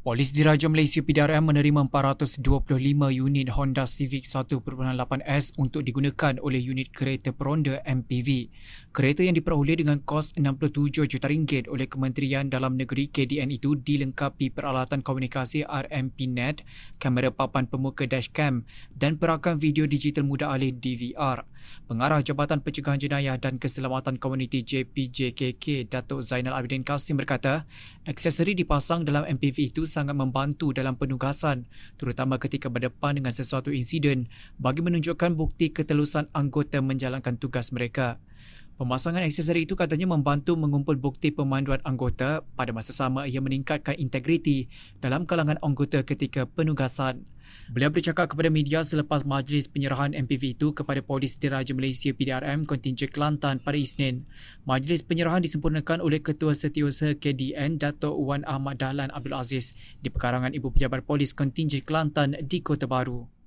Polis Diraja Malaysia PDRM menerima 425 unit Honda Civic 1.8S untuk digunakan oleh unit kereta peronda MPV. Kereta yang diperoleh dengan kos RM67 juta oleh Kementerian Dalam Negeri KDN itu dilengkapi peralatan komunikasi RMPNet, kamera papan pemuka dashcam dan perakam video digital mudah alih DVR. Pengarah Jabatan Pencegahan Jenayah dan Keselamatan Komuniti JPJKK Datuk Zainal Abidin Kasim berkata, aksesori dipasang dalam MPV itu sangat membantu dalam penugasan, terutama ketika berdepan dengan sesuatu insiden bagi menunjukkan bukti ketelusan anggota menjalankan tugas mereka. Pemasangan aksesori itu katanya membantu mengumpul bukti pemanduan anggota, pada masa sama ia meningkatkan integriti dalam kalangan anggota ketika penugasan. Beliau bercakap kepada media selepas majlis penyerahan MPV itu kepada Polis Diraja Malaysia PDRM kontinjen Kelantan pada Isnin. Majlis penyerahan disempurnakan oleh Ketua Setiausaha KDN Datuk Wan Ahmad Dahlan Abdul Aziz di pekarangan Ibu Pejabat Polis kontinjen Kelantan di Kota Baru.